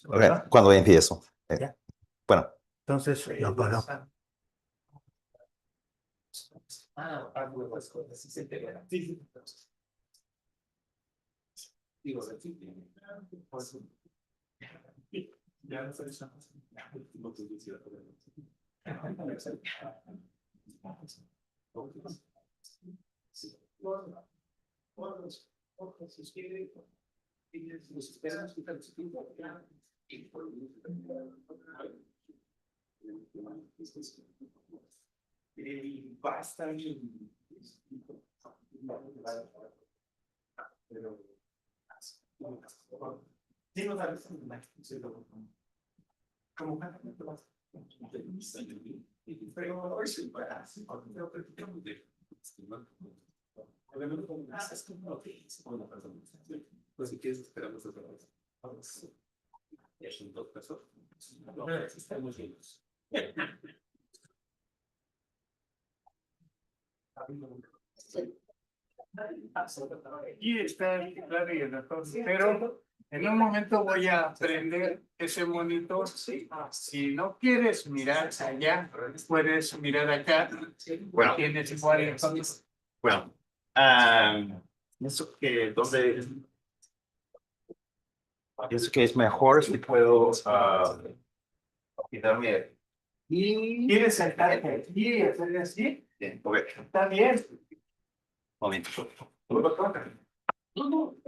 Ok, cuando empiezo. Bueno. Entonces, lo paró. Y está claro y el doctor, pero en un momento voy a prender ese monitor. Si no quieres mirar allá, puedes mirar acá. Bueno. Tienes igual entonces. Bueno, pienso que pienso que es mejor si puedo quitarme. ¿Quieres sentarte aquí y hacer así? Bien, ok. Está bien. Momento. Entonces,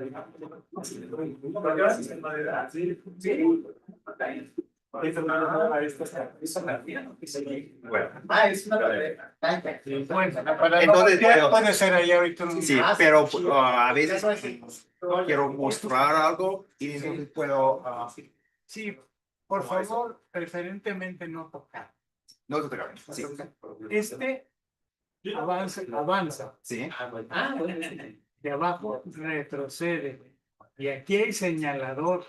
puede ser allá ahorita. Sí, pero a veces quiero mostrar algo y entonces puedo. Sí, por favor, preferentemente no tocar. No tocar. Sí. Avanza. Sí. De abajo retrocede. Y aquí hay señalador,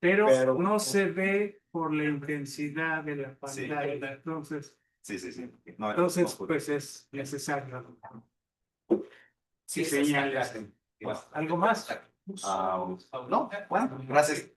pero no se ve por la intensidad de la pantalla. Sí. Entonces, No, entonces pues es necesario. Sí, señalas. ¿Algo más? No, bueno, gracias.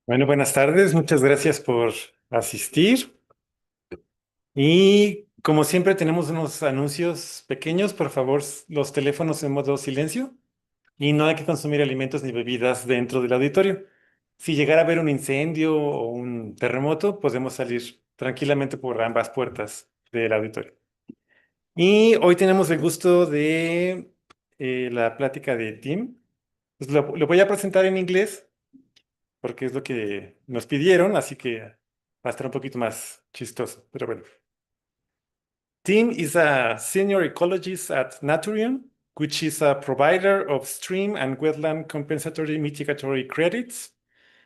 Bueno, buenas tardes, muchas gracias por asistir. Y como siempre tenemos unos anuncios pequeños, por favor, los teléfonos en modo silencio y no hay que consumir alimentos ni bebidas dentro del auditorio. Si llegara a haber un incendio o un terremoto, podemos salir tranquilamente por ambas puertas del auditorio. Y hoy tenemos el gusto de la plática de Tim. Pues lo voy a presentar en inglés porque es lo que nos pidieron, así que va a estar un poquito más chistoso, pero bueno. Tim is a senior ecologist at Naturium, which is a provider of stream and wetland compensatory mitigatory credits.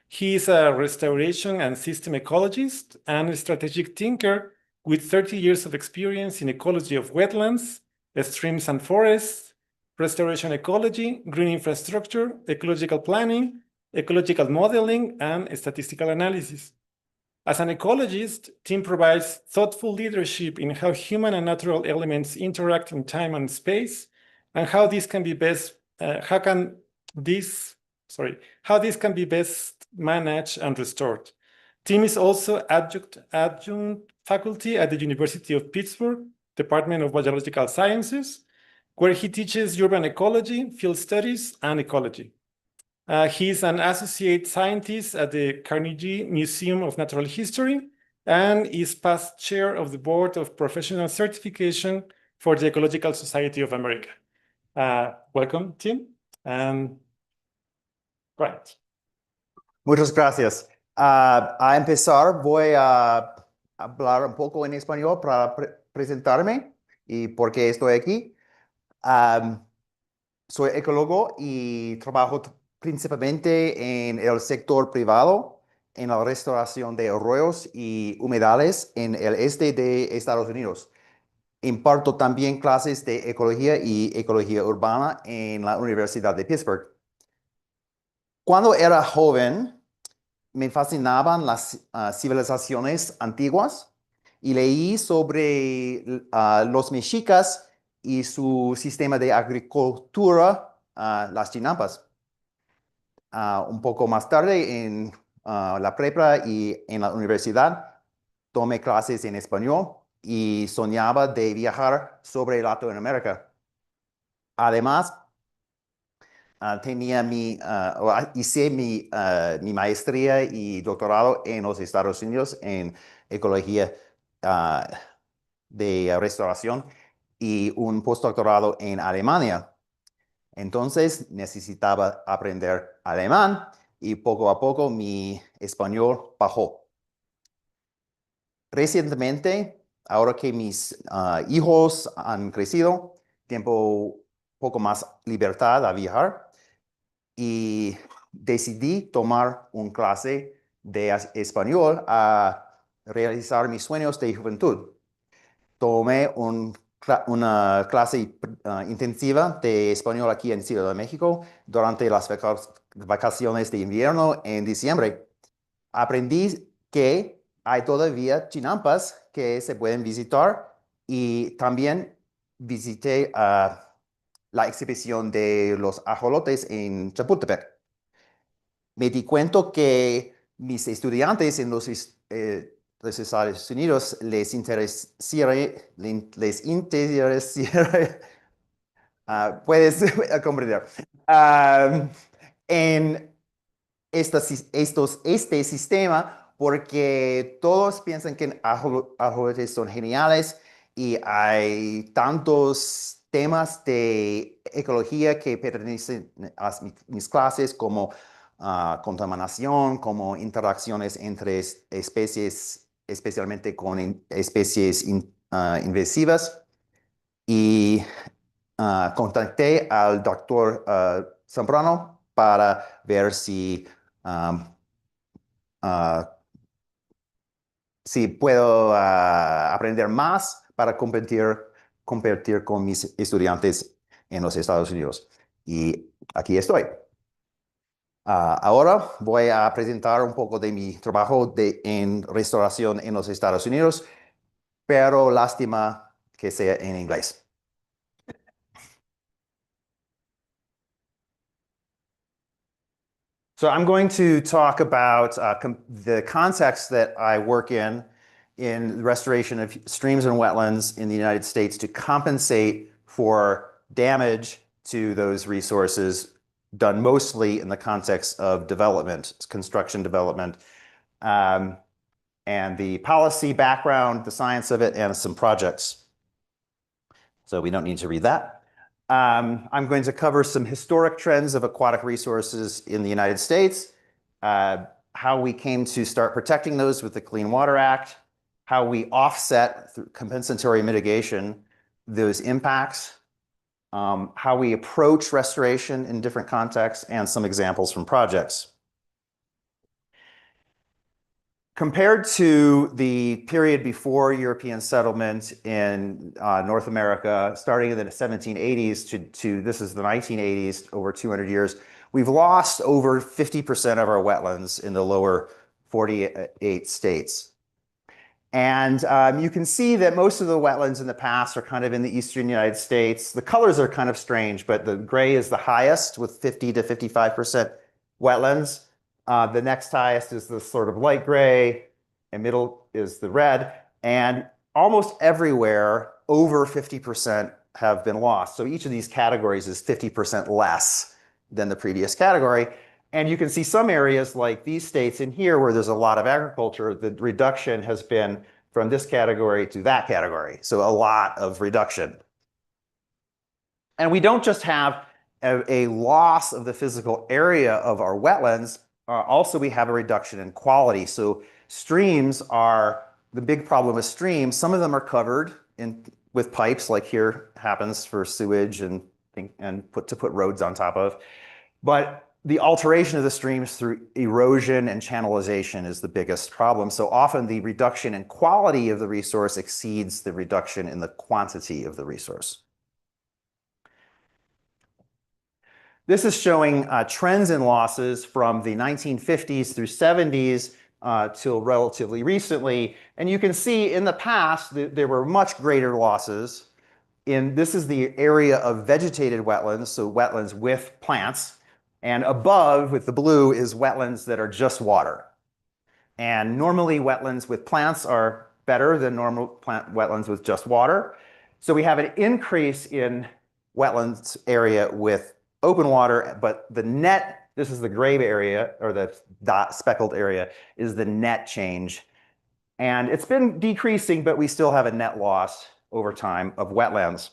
He is a restoration and system ecologist and a strategic thinker with 30 years of experience in ecology of wetlands, streams and forests, restoration ecology, green infrastructure, ecological planning, ecological modeling, and statistical analysis. As an ecologist, Tim provides thoughtful leadership in how human and natural elements interact in time and space, and how this can be best managed and restored. Tim is also adjunct faculty at the University of Pittsburgh, Department of Biological Sciences, where he teaches urban ecology, field studies, and ecology. He's an associate scientist at the Carnegie Museum of Natural History and is past chair of the board of professional certification for the Ecological Society of America. Welcome, Tim. Right. Muchas gracias. A empezar, voy a hablar un poco en español para presentarme y por qué estoy aquí. Am, Soy ecólogo y trabajo principalmente en el sector privado, en la restauración de arroyos y humedales en el este de Estados Unidos. Imparto también clases de ecología y ecología urbana en la Universidad de Pittsburgh. Cuando era joven, me fascinaban las civilizaciones antiguas y leí sobre los mexicas y su sistema de agricultura, las chinampas. Un poco más tarde en la prepa y en la universidad tomé clases en español y soñaba de viajar sobre Latinoamérica. Además, hice mi maestría y doctorado en los Estados Unidos en ecología ah, de restauración y un postdoctorado en Alemania. Entonces necesitaba aprender alemán y poco a poco mi español bajó. Recientemente, ahora que mis hijos han crecido, tengo poco más libertad a viajar y decidí tomar una clase de español a realizar mis sueños de juventud. Tomé una clase intensiva de español aquí en Ciudad de México durante las vacaciones de invierno en diciembre. Aprendí que hay todavía chinampas que se pueden visitar y también visité la exhibición de los ajolotes en Chapultepec. Me di cuenta que mis estudiantes en los Estados Unidos les interesaría, puedes comprender, en este sistema porque todos piensan que ajolotes son geniales y hay tantos temas de ecología que pertenecen a mis clases como contaminación, como interacciones entre especies, especialmente con especies invasivas. Y contacté al doctor Zambrano para ver um, uh, si puedo aprender más para competir con mis estudiantes en los Estados Unidos. Y aquí estoy. Ahora voy a presentar un poco de mi trabajo en restauración en los Estados Unidos, pero lástima que sea en inglés. So I'm going to talk about the context that I work in the restoration of streams and wetlands in the United States to compensate for damage to those resources done mostly in the context of development, construction development, and the policy background, the science of it, and some projects. So we don't need to read that. I'm going to cover some historic trends of aquatic resources in the United States, how we came to start protecting those with the Clean Water Act, how we offset through compensatory mitigation those impacts, how we approach restoration in different contexts, and some examples from projects. Compared to the period before European settlement in North America, starting in the 1780s to this is the 1980s, over 200 years, we've lost over 50% of our wetlands in the lower 48 states. And you can see that most of the wetlands in the past are kind of in the eastern United States. The colors are kind of strange, but the gray is the highest with 50 to 55% wetlands. The next highest is the sort of light gray, and middle is the red. And almost everywhere, over 50% have been lost. So each of these categories is 50% less than the previous category. And you can see some areas like these states in here where there's a lot of agriculture, the reduction has been from this category to that category. So a lot of reduction. And we don't just have a loss of the physical area of our wetlands, also we have a reduction in quality. So streams are the big problem with streams. Some of them are covered with pipes, like here happens for sewage and put roads on top of. But the alteration of the streams through erosion and channelization is the biggest problem. So often the reduction in quality of the resource exceeds the reduction in the quantity of the resource. This is showing trends in losses from the 1950s through 70s till relatively recently. And you can see in the past there were much greater losses. This is the area of vegetated wetlands, so wetlands with plants. And above with the blue is wetlands that are just water. And normally wetlands with plants are better than normal wetlands with just water. So we have an increase in wetlands area with open water, but the net, this is the gray area, or the speckled area, is the net change. And it's been decreasing, but we still have a net loss over time of wetlands.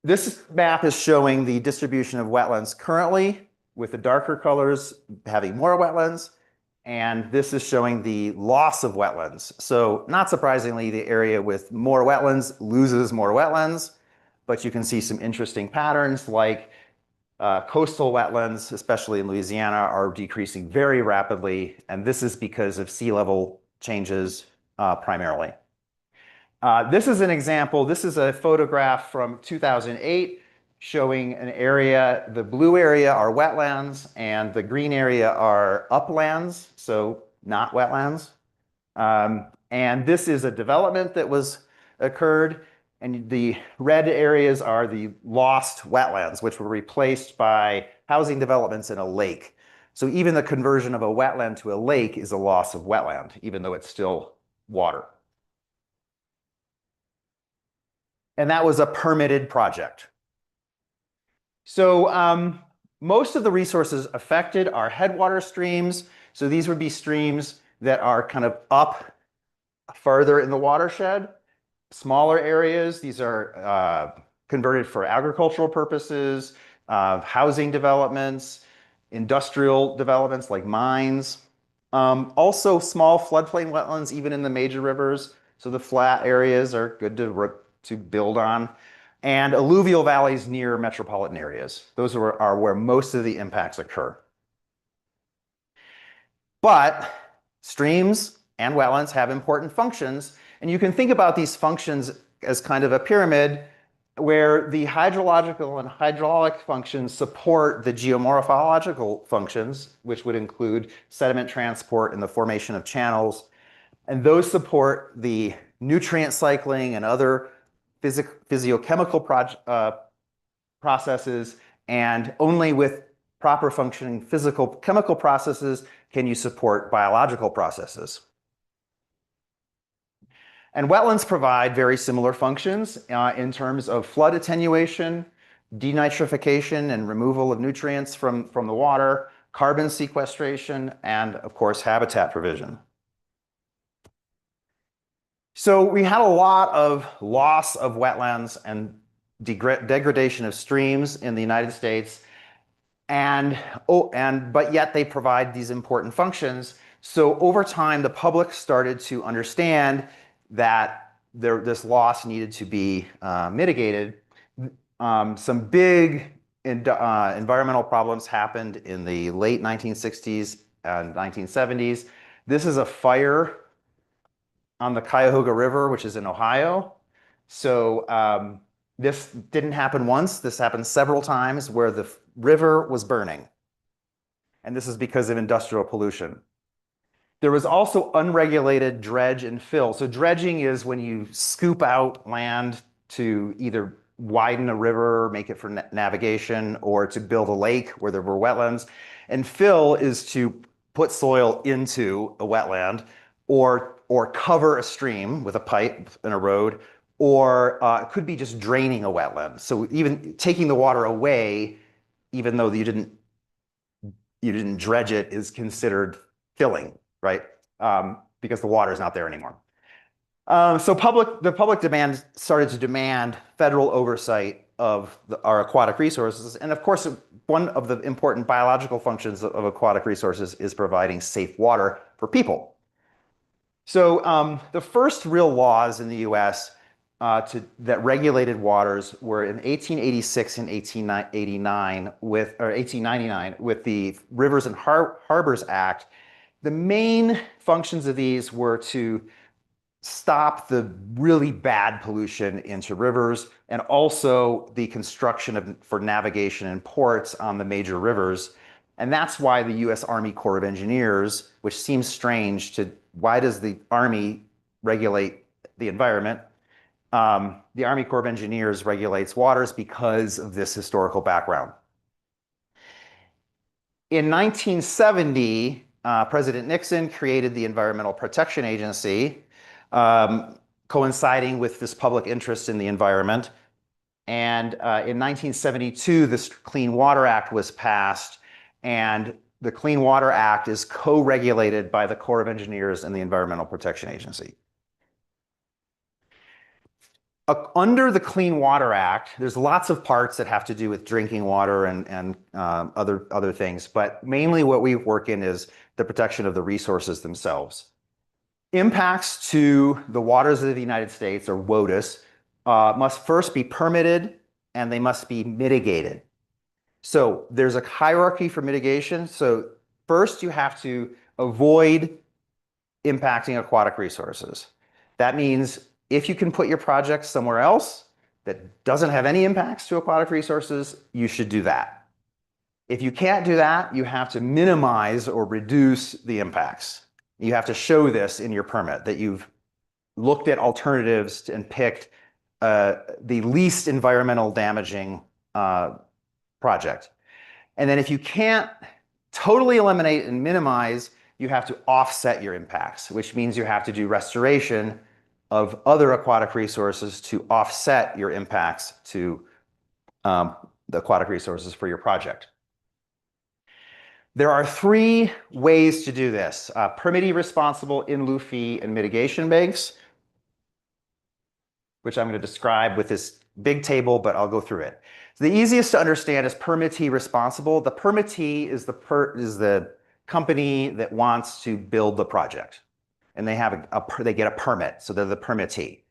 This map is showing the distribution of wetlands currently, with the darker colors having more wetlands, and this is showing the loss of wetlands. So not surprisingly, the area with more wetlands loses more wetlands, but you can see some interesting patterns like coastal wetlands, especially in Louisiana, are decreasing very rapidly, and this is because of sea level changes primarily. This is an example. This is a photograph from 2008 showing an area. The blue area are wetlands and the green area are uplands, so not wetlands. And this is a development that occurred, and the red areas are the lost wetlands, which were replaced by housing developments in a lake. So even the conversion of a wetland to a lake is a loss of wetland, even though it's still water. And that was a permitted project. So most of the resources affected are headwater streams. So these would be streams that are kind of up further in the watershed. Smaller areas, these are converted for agricultural purposes, housing developments, industrial developments like mines. Also small floodplain wetlands, even in the major rivers. So the flat areas are good to build on. And alluvial valleys near metropolitan areas. Those are where most of the impacts occur. But streams and wetlands have important functions. And you can think about these functions as kind of a pyramid where the hydrological and hydraulic functions support the geomorphological functions, which would include sediment transport and the formation of channels. And those support the nutrient cycling and other physiochemical processes. And only with proper functioning physical chemical processes can you support biological processes. And wetlands provide very similar functions in terms of flood attenuation, denitrification and removal of nutrients from the water, carbon sequestration, and of course, habitat provision. So we had a lot of loss of wetlands and degradation of streams in the United States, but yet they provide these important functions. So over time, the public started to understand that this loss needed to be mitigated. Some big environmental problems happened in the late 1960s and 1970s. This is a fire on the Cuyahoga River, which is in Ohio. So this didn't happen once. This happened several times where the river was burning. And this is because of industrial pollution. There was also unregulated dredge and fill. So dredging is when you scoop out land to either widen a river, make it for navigation, or to build a lake where there were wetlands. And fill is to put soil into a wetland or cover a stream with a pipe and a road, or it could be just draining a wetland. So even taking the water away, even though you didn't dredge it, is considered filling, right? Because the water is not there anymore. So the public demand started to demand federal oversight of our aquatic resources. And of course, one of the important biological functions of aquatic resources is providing safe water for people. So the first real laws in the US that regulated waters were in 1886 and 1889 or 1899 with the Rivers and Harbors Act. The main functions of these were to stop the really bad pollution into rivers and also the construction for navigation and ports on the major rivers. And that's why the US Army Corps of Engineers, which seems strange to why does the Army regulate the environment? The Army Corps of Engineers regulates waters because of this historical background. In 1970, President Nixon created the Environmental Protection Agency, coinciding with this public interest in the environment. And in 1972, this Clean Water Act was passed, and the Clean Water Act is co-regulated by the Corps of Engineers and the Environmental Protection Agency. Under the Clean Water Act, there's lots of parts that have to do with drinking water and other things, but mainly what we work in is the protection of the resources themselves. Impacts to the waters of the United States, or WOTUS, must first be permitted and they must be mitigated. So there's a hierarchy for mitigation. So first you have to avoid impacting aquatic resources. That means if you can put your project somewhere else that doesn't have any impacts to aquatic resources, you should do that. If you can't do that, you have to minimize or reduce the impacts. You have to show this in your permit, that you've looked at alternatives and picked the least environmental damaging project. And then if you can't totally eliminate and minimize, you have to offset your impacts, which means you have to do restoration of other aquatic resources to offset your impacts to the aquatic resources for your project. There are three ways to do this: permittee responsible, in lieu fee, and mitigation banks, which I'm going to describe with this big table, but I'll go through it. So the easiest to understand is permittee responsible. The permittee is the company that wants to build the project, and they have they get a permit, so they're the permittee.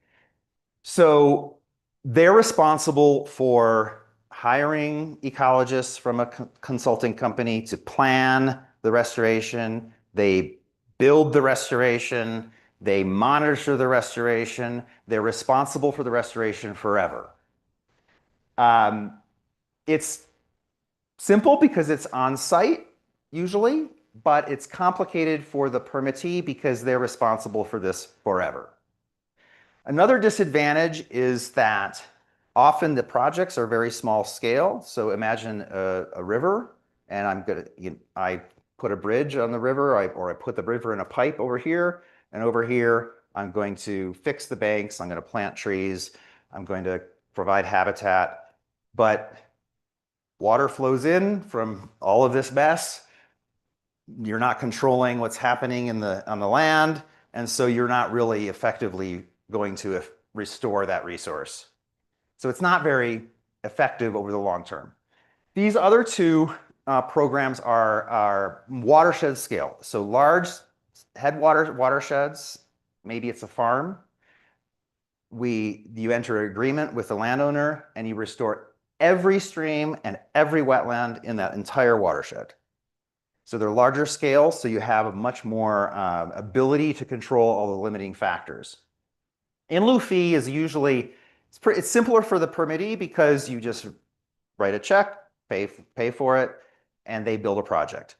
So they're responsible for hiring ecologists from a consulting company to plan the restoration. They build the restoration. They monitor the restoration. They're responsible for the restoration forever. It's simple because it's on site usually, but it's complicated for the permittee because they're responsible for this forever. Another disadvantage is that often the projects are very small scale. So imagine a river, and I put a bridge on the river, or I put the river in a pipe over here, and over here I'm going to fix the banks, I'm going to plant trees, I'm going to provide habitat, but water flows in from all of this mess. You're not controlling what's happening on the land, and so you're not really effectively going to restore that resource. So it's not very effective over the long term. These other two programs are watershed scale. So large headwater watersheds, maybe it's a farm. You enter an agreement with the landowner and you restore every stream and every wetland in that entire watershed. So they're larger scale, so you have a much more ability to control all the limiting factors. In lieu fee is usually, it's simpler for the permittee because you just write a check, pay for it, and they build a project.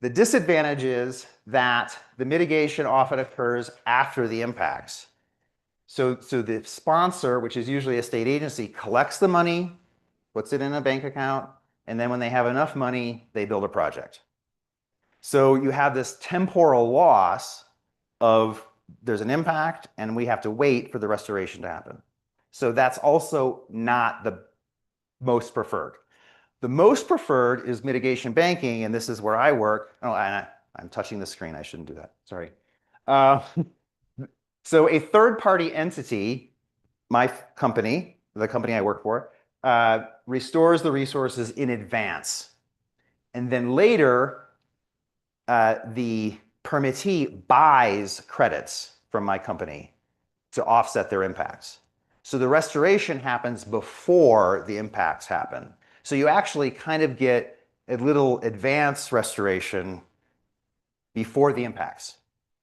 The disadvantage is that the mitigation often occurs after the impacts. So the sponsor, which is usually a state agency, collects the money, puts it in a bank account, and then when they have enough money, they build a project. So you have this temporal loss of there's an impact and we have to wait for the restoration to happen. So that's also not the most preferred. The most preferred is mitigation banking, and this is where I work. Oh, I'm touching the screen. I shouldn't do that. Sorry. So a third-party entity, my company, the company I work for, restores the resources in advance. And then later, the permittee buys credits from my company to offset their impacts. So the restoration happens before the impacts happen. So you actually kind of get a little advanced restoration before the impacts.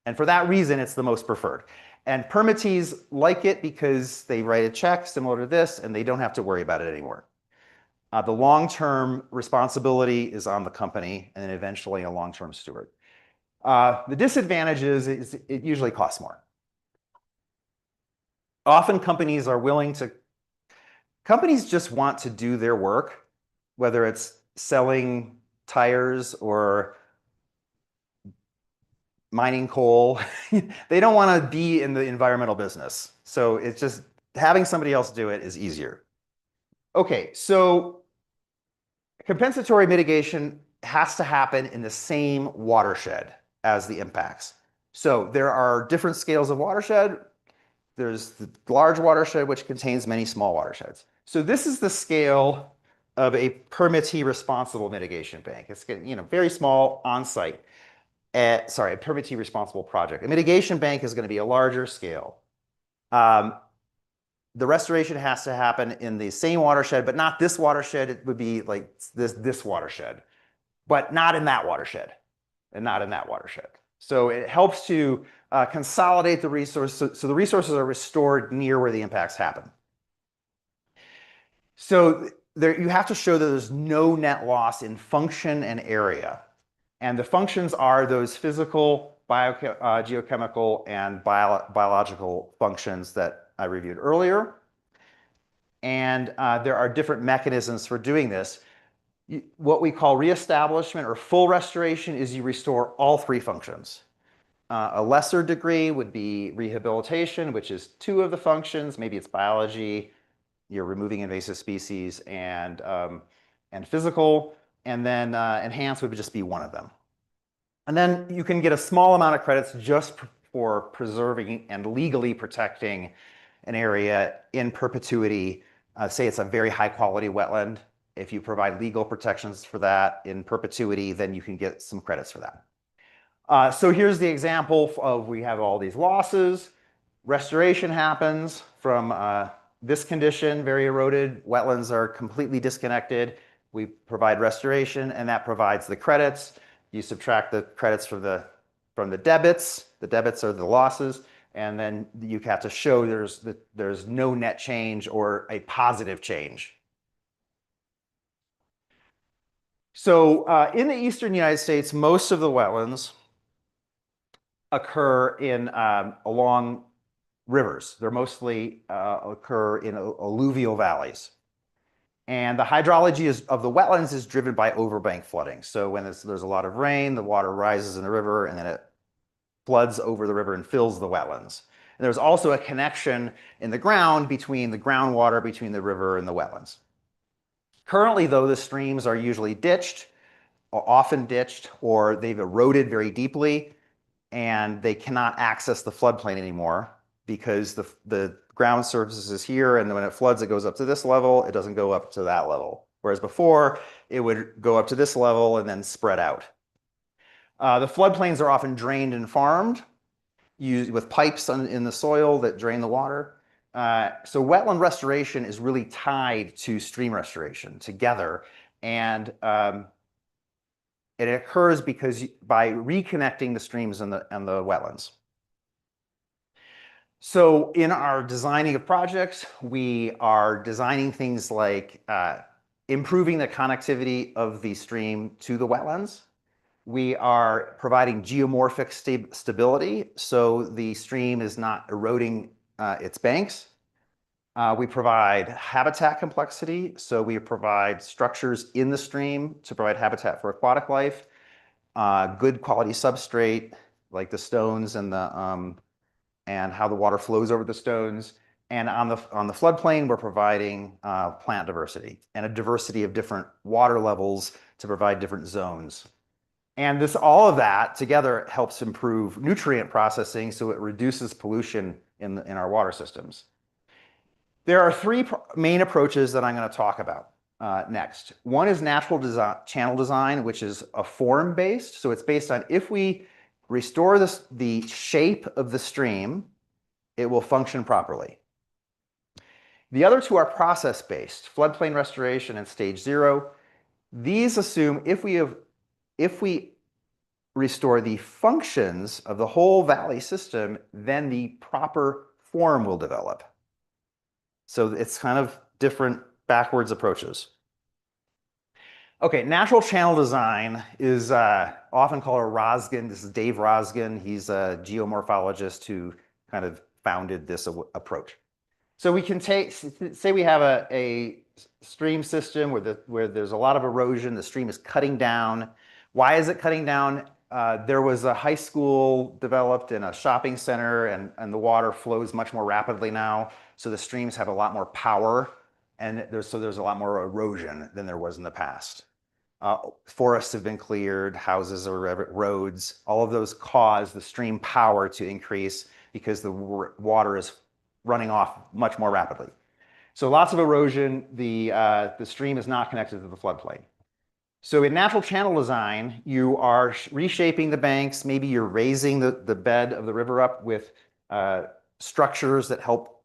And for that reason, it's the most preferred. And permittees like it because they write a check similar to this, and they don't have to worry about it anymore. The long-term responsibility is on the company, and then eventually a long-term steward. The disadvantage is it usually costs more. Often companies just want to do their work, whether it's selling tires or mining coal. They don't want to be in the environmental business. So it's just having somebody else do it is easier. Okay, so compensatory mitigation has to happen in the same watershed as the impacts. So there are different scales of watershed. There's the large watershed, which contains many small watersheds. So this is the scale of a permittee responsible mitigation bank. It's very small on-site. Sorry, a permittee responsible project. A mitigation bank is going to be a larger scale. The restoration has to happen in the same watershed, but not this watershed. It would be like this watershed, but not in that watershed, and not in that watershed. So it helps to consolidate the resources, so the resources are restored near where the impacts happen. So you have to show that there's no net loss in function and area. And the functions are those physical, geochemical, and biological functions that I reviewed earlier. And there are different mechanisms for doing this. What we call reestablishment or full restoration is you restore all three functions. A lesser degree would be rehabilitation, which is two of the functions. Maybe it's biology, you're removing invasive species, and physical. And then enhanced would just be one of them. And then you can get a small amount of credits just for preserving and legally protecting an area in perpetuity. Say it's a very high quality wetland. If you provide legal protections for that in perpetuity, then you can get some credits for that. So here's the example of we have all these losses. Restoration happens from this condition, very eroded. Wetlands are completely disconnected. We provide restoration, and that provides the credits. You subtract the credits from the debits. The debits are the losses, and then you have to show there's no net change or a positive change. So in the eastern United States, most of the wetlands occur along rivers. They're mostly occur in alluvial valleys. And the hydrology of the wetlands is driven by overbank flooding. So when there's a lot of rain, the water rises in the river, and then it floods over the river and fills the wetlands. And there's also a connection in the ground between the groundwater between the river and the wetlands. Currently, though, the streams are usually ditched, or often ditched, or they've eroded very deeply, and they cannot access the floodplain anymore because the ground surface is here, and when it floods, it goes up to this level. It doesn't go up to that level. Whereas before, it would go up to this level and then spread out. The floodplains are often drained and farmed with pipes in the soil that drain the water. So wetland restoration is really tied to stream restoration together. And it occurs by reconnecting the streams and the wetlands. So in our designing of projects, we are designing things like improving the connectivity of the stream to the wetlands. We are providing geomorphic stability, so the stream is not eroding its banks. We provide habitat complexity, so we provide structures in the stream to provide habitat for aquatic life, good quality substrate, like the stones and how the water flows over the stones. And on the floodplain, we're providing plant diversity and a diversity of different water levels to provide different zones. And all of that together helps improve nutrient processing, so it reduces pollution in our water systems. There are three main approaches that I'm going to talk about next. One is natural channel design, which is a form-based. So it's based on if we restore the shape of the stream, it will function properly. The other two are process-based, floodplain restoration and stage 0. These assume if we restore the functions of the whole valley system, then the proper form will develop. So it's kind of different backwards approaches. Okay, natural channel design is often called a Rosgen. This is Dave Rosgen. He's a geomorphologist who kind of founded this approach. So we can say we have a stream system where there's a lot of erosion. The stream is cutting down. Why is it cutting down? There was a high school developed in a shopping center, and the water flows much more rapidly now. So the streams have a lot more power, and there's a lot more erosion than there was in the past. Forests have been cleared, houses or roads. All of those cause the stream power to increase because the water is running off much more rapidly. So lots of erosion. The stream is not connected to the floodplain. So in natural channel design, you are reshaping the banks. Maybe you're raising the bed of the river up with structures that help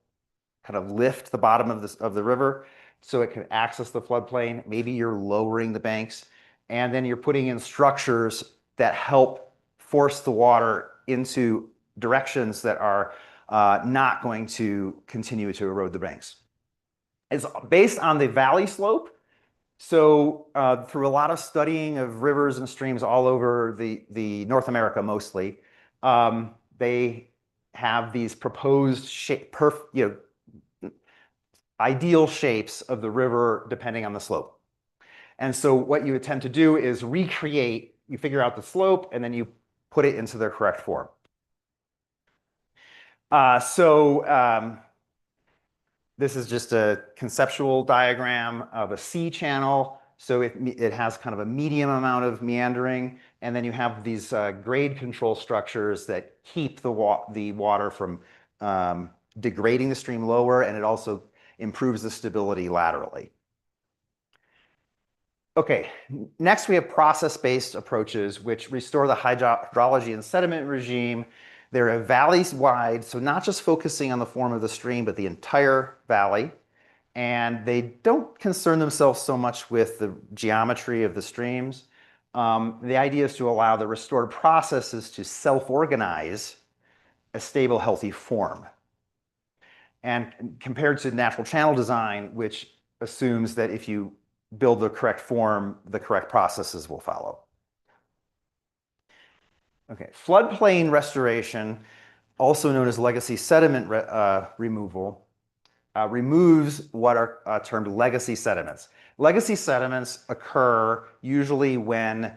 kind of lift the bottom of the river so it can access the floodplain. Maybe you're lowering the banks, and then you're putting in structures that help force the water into directions that are not going to continue to erode the banks. It's based on the valley slope. So through a lot of studying of rivers and streams all over the North America mostly, they have these proposed ideal shapes of the river depending on the slope. And so what you attempt to do is you figure out the slope, and then you put it into their correct form. This is just a conceptual diagram of a sea channel. So it has kind of a medium amount of meandering, and then you have these grade control structures that keep the water from degrading the stream lower, and it also improves the stability laterally. Okay, next we have process-based approaches which restore the hydrology and sediment regime. They're valleys-wide, so not just focusing on the form of the stream, but the entire valley. And they don't concern themselves so much with the geometry of the streams. The idea is to allow the restored processes to self-organize a stable, healthy form. And compared to natural channel design, which assumes that if you build the correct form, the correct processes will follow. Okay, floodplain restoration, also known as legacy sediment removal, removes what are termed legacy sediments. Legacy sediments occur usually when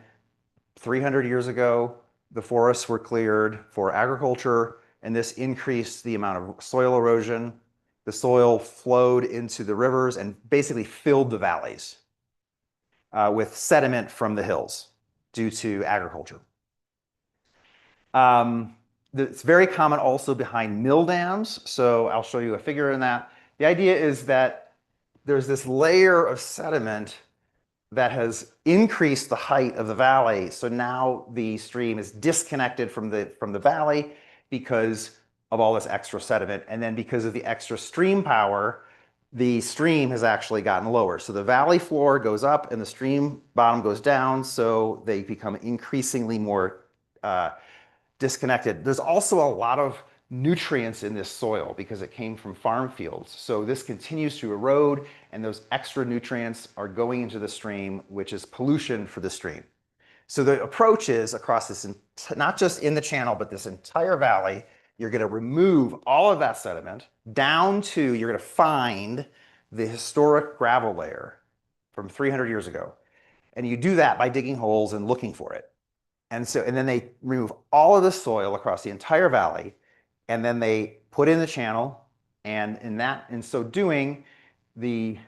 300 years ago, the forests were cleared for agriculture, and this increased the amount of soil erosion. The soil flowed into the rivers and basically filled the valleys with sediment from the hills due to agriculture. It's very common also behind mill dams. So I'll show you a figure in that. The idea is that there's this layer of sediment that has increased the height of the valley. So now the stream is disconnected from the valley because of all this extra sediment. And then because of the extra stream power, the stream has actually gotten lower. So the valley floor goes up and the stream bottom goes down. So they become increasingly more disconnected. There's also a lot of nutrients in this soil because it came from farm fields. So this continues to erode, and those extra nutrients are going into the stream, which is pollution for the stream. So the approach is across this, not just in the channel, but this entire valley, you're going to remove all of that sediment down to, you're going to find the historic gravel layer from 300 years ago. And you do that by digging holes and looking for it. And then they remove all of the soil across the entire valley, and then they put in the channel, and in so doing, the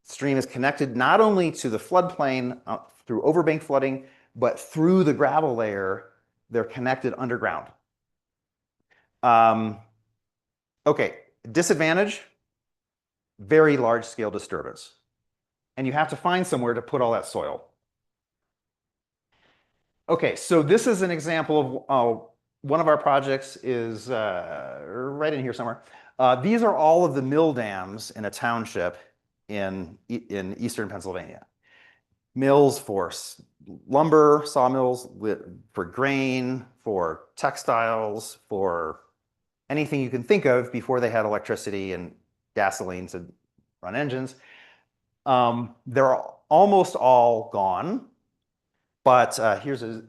stream is connected not only to the floodplain through overbank flooding, but through the gravel layer, they're connected underground. Okay, disadvantage, very large scale disturbance. And you have to find somewhere to put all that soil. Okay, so this is an example of one of our projects is right in here somewhere. These are all of the mill dams in a township in eastern Pennsylvania. Mills for lumber, sawmills for grain, for textiles, for anything you can think of before they had electricity and gasoline to run engines. They're almost all gone, but here's an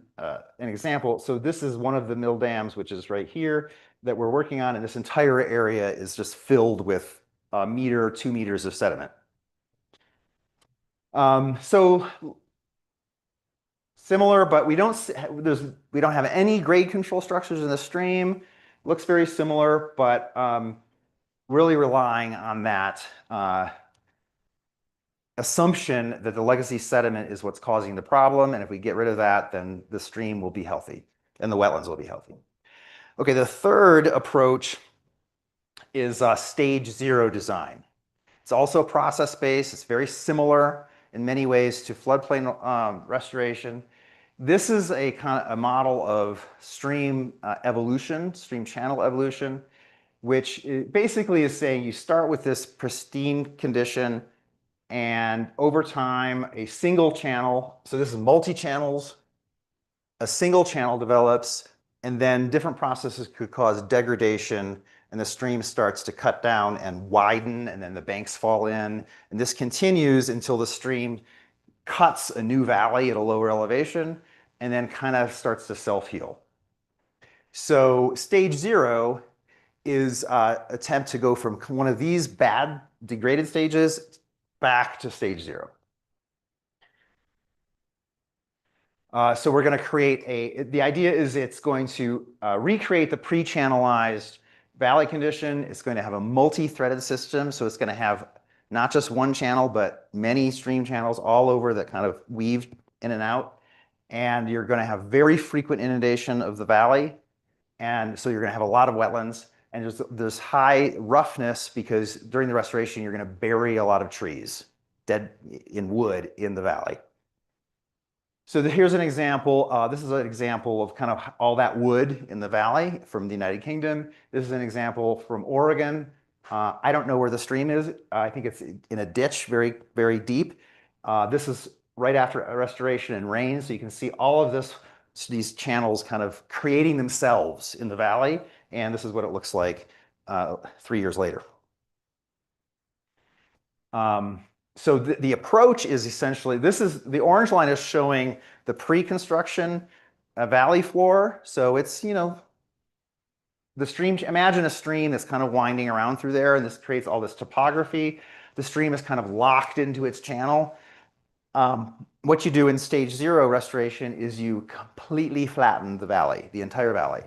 example. So this is one of the mill dams, which is right here, that we're working on, and this entire area is just filled with 1 meter, 2 meters of sediment. So similar, but we don't have any grade control structures in the stream. Looks very similar, but really relying on that assumption that the legacy sediment is what's causing the problem, and if we get rid of that, then the stream will be healthy and the wetlands will be healthy. Okay, the third approach is stage 0 design. It's also process-based. It's very similar in many ways to floodplain restoration. This is a kind of a model of stream evolution, stream channel evolution, which basically is saying you start with this pristine condition, and over time, a single channel, so this is multi-channels, a single channel develops, and then different processes could cause degradation, and the stream starts to cut down and widen, and then the banks fall in. And this continues until the stream cuts a new valley at a lower elevation, and then kind of starts to self-heal. So stage 0 is attempt to go from one of these bad degraded stages back to stage 0. So we're going to create the idea is it's going to recreate the pre-channelized valley condition. It's going to have a multi-threaded system. So it's going to have not just one channel, but many stream channels all over that kind of weave in and out. And you're going to have very frequent inundation of the valley. And so you're going to have a lot of wetlands. And there's high roughness because during the restoration, you're going to bury a lot of trees, dead in wood in the valley. So here's an example. This is an example of kind of all that wood in the valley from the United Kingdom. This is an example from Oregon. I don't know where the stream is. I think it's in a ditch very, very deep. This is right after a restoration and rain. So you can see all of these channels kind of creating themselves in the valley. And this is what it looks like 3 years later. So the approach is essentially, the orange line is showing the pre-construction valley floor. So it's, the stream, imagine a stream that's kind of winding around through there, and this creates all this topography. The stream is kind of locked into its channel. What you do in stage 0 restoration is you completely flatten the valley, the entire valley.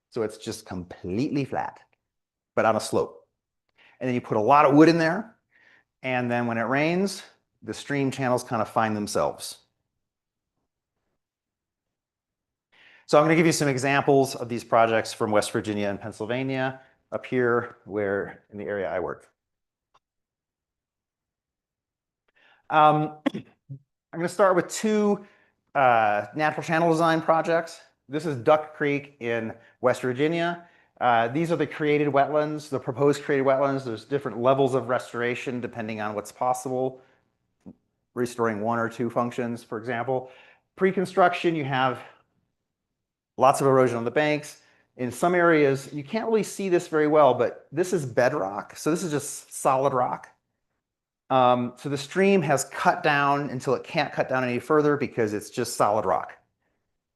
So it's just completely flat, but on a slope. And then you put a lot of wood in there. And then when it rains, the stream channels kind of find themselves. So I'm going to give you some examples of these projects from West Virginia and Pennsylvania up here, where in the area I work. I'm going to start with 2 natural channel design projects. This is Duck Creek in West Virginia. These are the created wetlands, the proposed created wetlands. There's different levels of restoration depending on what's possible. Restoring 1 or 2 functions, for example. Pre-construction, you have lots of erosion on the banks. In some areas, you can't really see this very well, but this is bedrock. So this is just solid rock. So the stream has cut down until it can't cut down any further because it's just solid rock.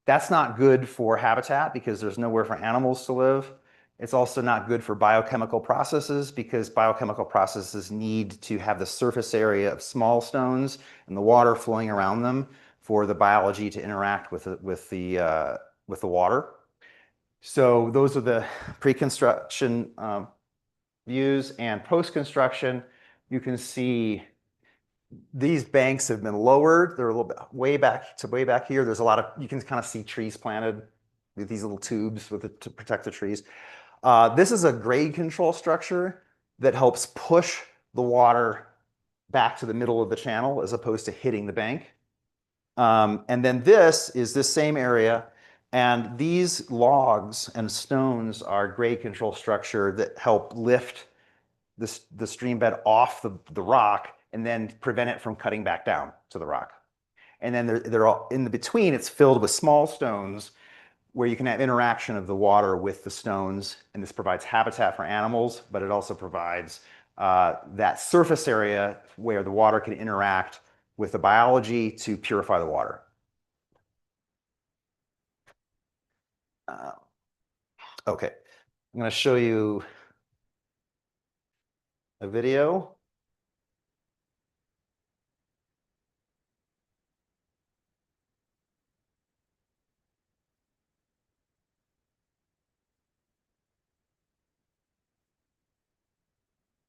That's not good for habitat because there's nowhere for animals to live. It's also not good for biochemical processes because biochemical processes need to have the surface area of small stones and the water flowing around them for the biology to interact with the water. So those are the pre-construction views, and post-construction, you can see these banks have been lowered. They're a little bit way back here. There's a lot of, you can kind of see trees planted with these little tubes to protect the trees. This is a grade control structure that helps push the water back to the middle of the channel as opposed to hitting the bank. And then this is this same area, and these logs and stones are grade control structure that help lift the stream bed off the rock and then prevent it from cutting back down to the rock. And then they're all in the between, it's filled with small stones where you can have interaction of the water with the stones, and this provides habitat for animals, but it also provides that surface area where the water can interact with the biology to purify the water. Okay, I'm going to show you a video.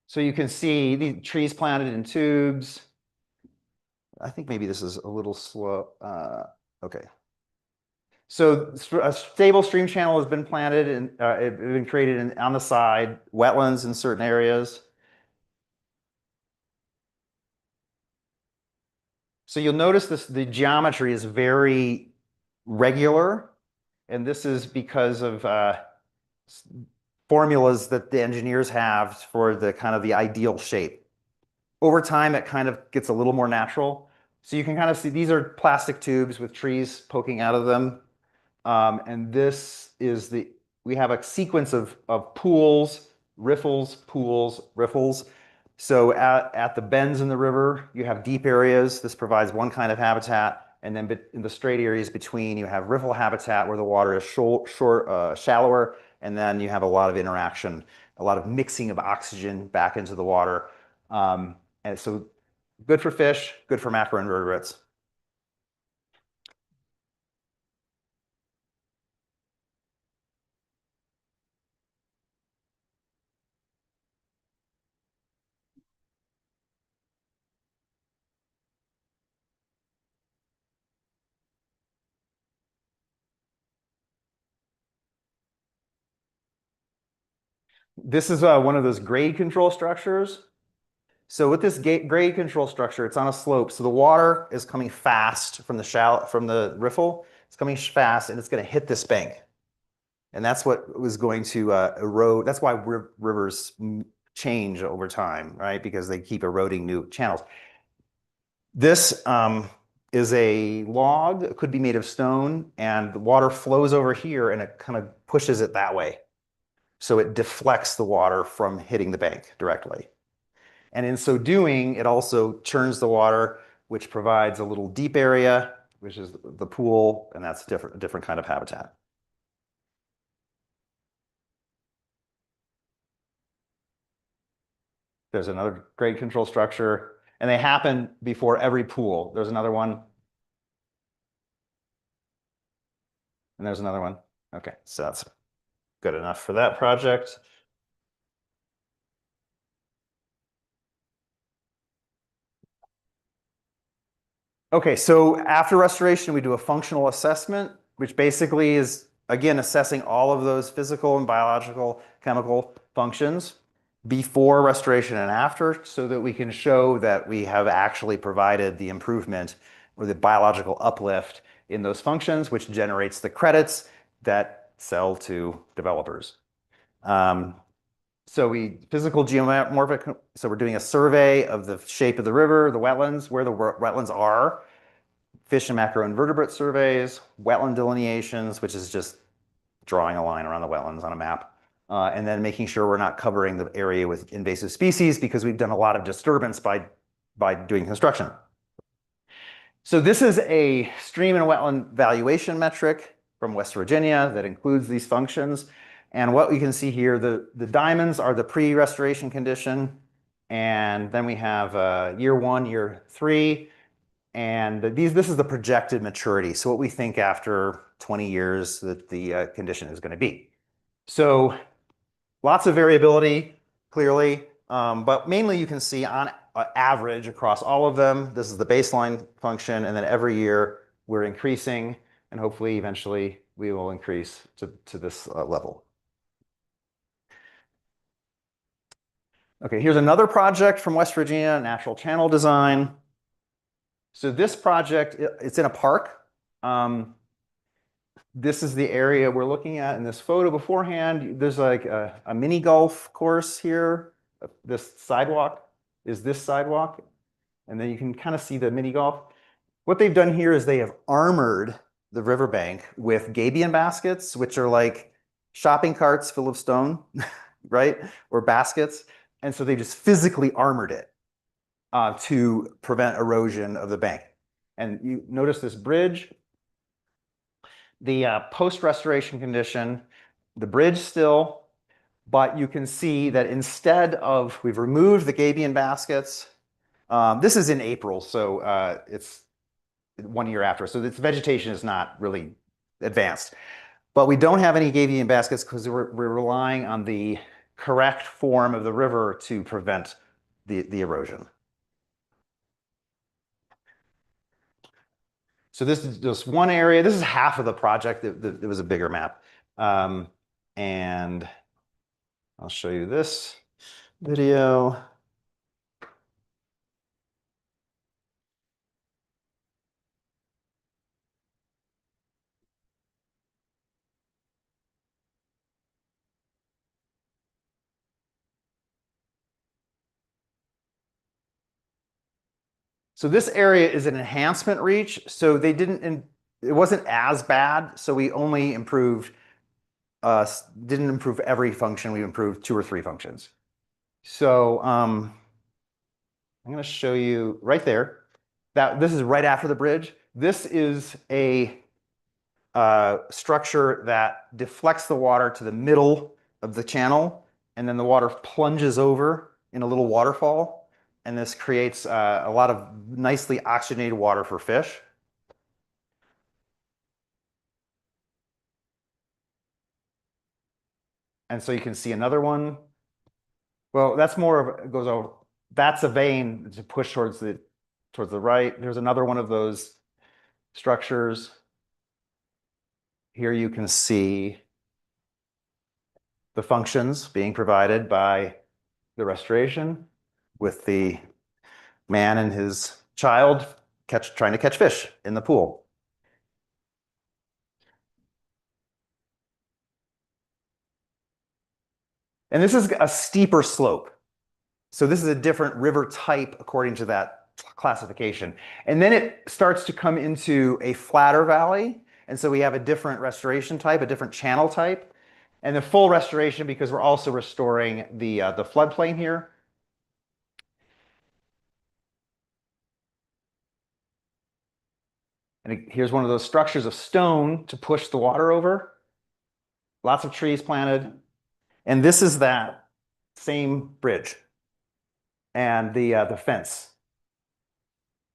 So you can see the trees planted in tubes. I think maybe this is a little slow. Okay. So a stable stream channel has been planted and been created on the side, wetlands in certain areas. So you'll notice the geometry is very regular, and this is because of formulas that the engineers have for the kind of the ideal shape. Over time, it kind of gets a little more natural. So you can kind of see these are plastic tubes with trees poking out of them. And this is we have a sequence of pools, riffles, pools, riffles. So at the bends in the river, you have deep areas. This provides one kind of habitat. And then in the straight areas between, you have riffle habitat where the water is shallower. And then you have a lot of interaction, a lot of mixing of oxygen back into the water. And so good for fish, good for macroinvertebrates. This is one of those grade control structures. So with this grade control structure, it's on a slope. So the water is coming fast from the riffle. It's coming fast, and it's going to hit this bank. And that's what was going to erode. That's why rivers change over time, right? Because they keep eroding new channels. This is a log. It could be made of stone, and the water flows over here, and it kind of pushes it that way. So it deflects the water from hitting the bank directly. And in so doing, it also churns the water, which provides a little deep area, which is the pool, and that's a different kind of habitat. There's another grade control structure, and they happen before every pool. There's another one. And there's another one. Okay, so that's good enough for that project. Okay, so after restoration, we do a functional assessment, which basically is, again, assessing all of those physical and biological chemical functions before restoration and after, so that we can show that we have actually provided the improvement or the biological uplift in those functions, which generates the credits that sell to developers. So physical geomorphic, so we're doing a survey of the shape of the river, the wetlands, where the wetlands are, fish and macroinvertebrate surveys, wetland delineations, which is just drawing a line around the wetlands on a map, and then making sure we're not covering the area with invasive species because we've done a lot of disturbance by doing construction. So this is a stream and wetland valuation metric from West Virginia that includes these functions. And what we can see here, the diamonds are the pre-restoration condition. And then we have year 1, year 3. And this is the projected maturity. So what we think after 20 years that the condition is going to be. So lots of variability, clearly. But mainly you can see on average across all of them. This is the baseline function, and then every year we're increasing, and hopefully eventually we will increase to this level. Okay, here's another project from West Virginia, natural channel design. So this project, it's in a park. This is the area we're looking at in this photo beforehand. There's like a mini golf course here. This sidewalk is this sidewalk. And then you can kind of see the mini golf. What they've done here is they have armored the riverbank with gabion baskets, which are like shopping carts full of stone, right? Or baskets. And so they just physically armored it to prevent erosion of the bank. And you notice this bridge, the post-restoration condition, the bridge still, but you can see that instead of, we've removed the gabion baskets. This is in April, so it's 1 year after. So this vegetation is not really advanced. But we don't have any gabion baskets because we're relying on the correct form of the river to prevent the erosion. So this is just one area. This is half of the project. It was a bigger map. And I'll show you this video. So this area is an enhancement reach. So they didn't, it wasn't as bad. So we only improved, didn't improve every function. We improved 2 or 3 functions. So I'm going to show you right there that this is right after the bridge. This is a structure that deflects the water to the middle of the channel, and then the water plunges over in a little waterfall. And this creates a lot of nicely oxygenated water for fish. And so you can see another one. Well, that's more of, it goes over, that's a vein to push towards the right. There's another one of those structures. Here you can see the functions being provided by the restoration, with the man and his child trying to catch fish in the pool. And this is a steeper slope. So this is a different river type according to that classification. And then it starts to come into a flatter valley. And so we have a different restoration type, a different channel type, and the full restoration because we're also restoring the floodplain here. And here's one of those structures of stone to push the water over. Lots of trees planted. And this is that same bridge and the fence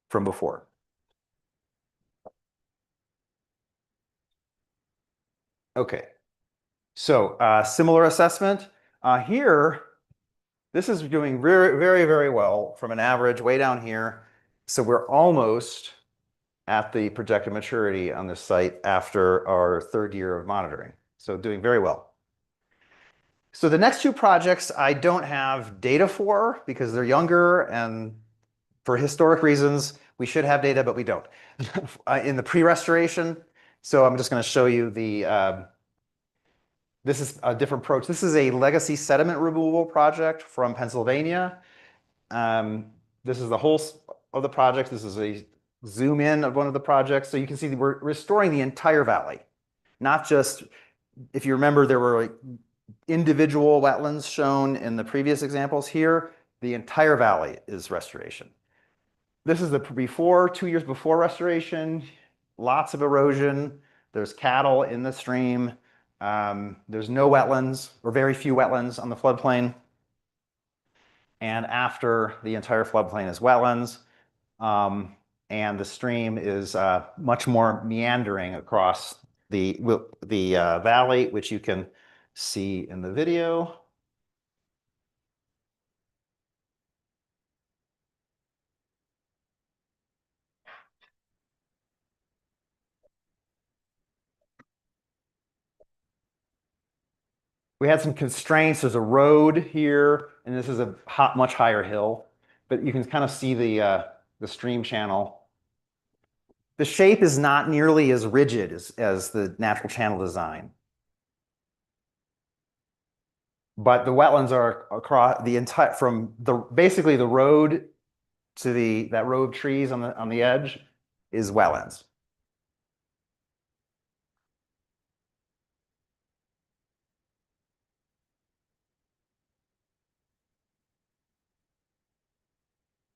from before. Okay, so similar assessment. Here, this is doing very, very, very well from an average way down here. So we're almost at the projected maturity on this site after our 3rd year of monitoring. So doing very well. So the next 2 projects I don't have data for because they're younger, and for historic reasons, we should have data, but we don't in the pre-restoration. So I'm just going to show you this is a different approach. This is a legacy sediment removal project from Pennsylvania. This is the whole of the project. This is a zoom in of one of the projects. So you can see we're restoring the entire valley, not just, if you remember, there were like individual wetlands shown in the previous examples. Here, the entire valley is restoration. This is the before, 2 years before restoration. Lots of erosion. There's cattle in the stream. There's no wetlands, or very few wetlands on the floodplain. And after, the entire floodplain is wetlands. And the stream is much more meandering across the valley, which you can see in the video. we had some constraints. There's a road here, and this is a much higher hill, but you can kind of see the stream channel. The shape is not nearly as rigid as the natural channel design. But the wetlands are across the entire, from basically the road to that row of trees on the edge is wetlands.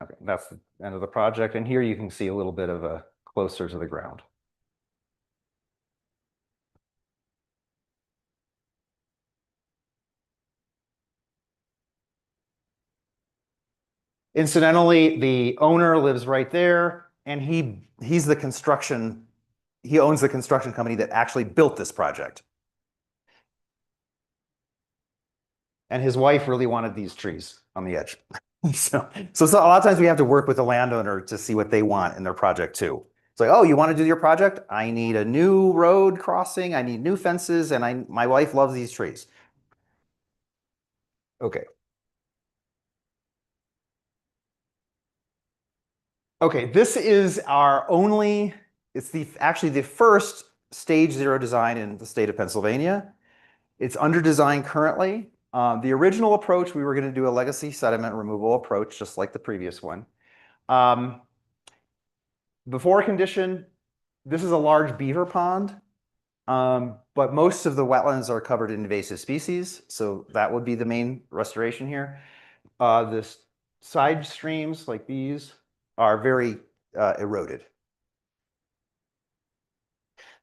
Okay, that's the end of the project. And here you can see a little bit of a closer to the ground. Incidentally, the owner lives right there, and he's the construction, he owns the construction company that actually built this project. And his wife really wanted these trees on the edge. So a lot of times we have to work with the landowner to see what they want in their project too. It's like, oh, you want to do your project? I need a new road crossing, I need new fences, and my wife loves these trees. Okay. Okay, this is it's actually the first stage 0 design in the state of Pennsylvania. It's under design currently. The original approach, we were going to do a legacy sediment removal approach, just like the previous one. Before condition, this is a large beaver pond, but most of the wetlands are covered in invasive species, so that would be the main restoration here. The side streams like these are very eroded.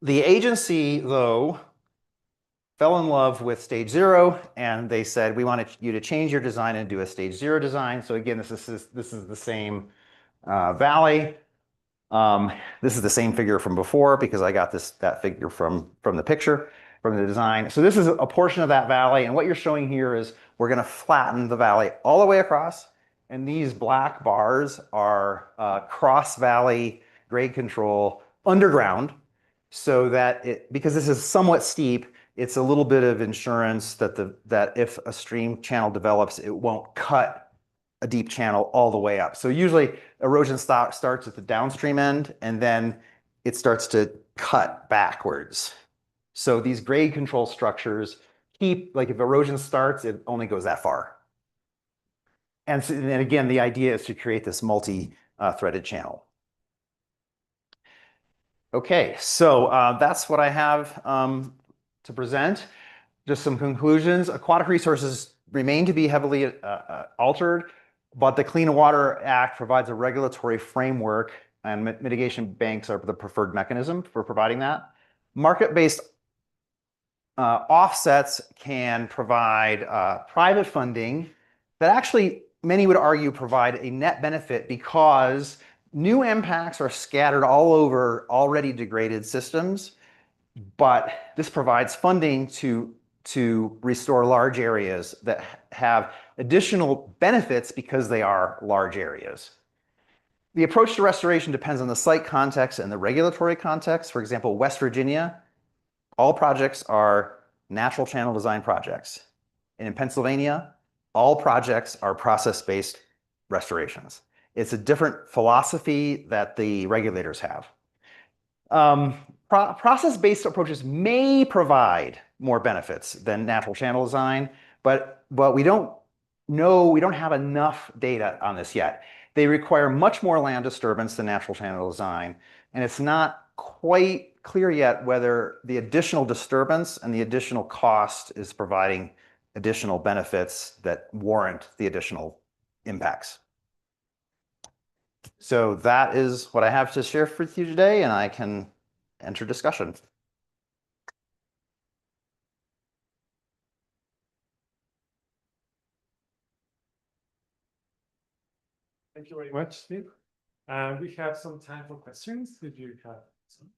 The agency, though, fell in love with stage 0, and they said, we want you to change your design and do a stage 0 design. So again, this is the same valley. This is the same figure from before because I got that figure from the picture, from the design. So this is a portion of that valley, and what you're showing here is we're going to flatten the valley all the way across, and these black bars are cross valley grade control underground, so that because this is somewhat steep, it's a little bit of insurance that if a stream channel develops, it won't cut a deep channel all the way up. So usually erosion starts at the downstream end, and then it starts to cut backwards. So these grade control structures like if erosion starts, it only goes that far. And then again, the idea is to create this multi-threaded channel. Okay, so that's what I have to present. Just some conclusions. Aquatic resources remain to be heavily altered, but the Clean Water Act provides a regulatory framework, and mitigation banks are the preferred mechanism for providing that. Market-based offsets can provide private funding that actually, many would argue, provide a net benefit because new impacts are scattered all over already degraded systems, but this provides funding to restore large areas that have additional benefits because they are large areas. The approach to restoration depends on the site context and the regulatory context. For example, West Virginia, all projects are natural channel design projects. And in Pennsylvania, all projects are process-based restorations. It's a different philosophy that the regulators have. Process-based approaches may provide more benefits than natural channel design, but we don't know, we don't have enough data on this yet. They require much more land disturbance than natural channel design, and it's not quite clear yet whether the additional disturbance and the additional cost is providing additional benefits that warrant the additional impacts. So that is what I have to share with you today, and I can enter discussion. Thank you very much, Steve. We have some time for questions if you have some.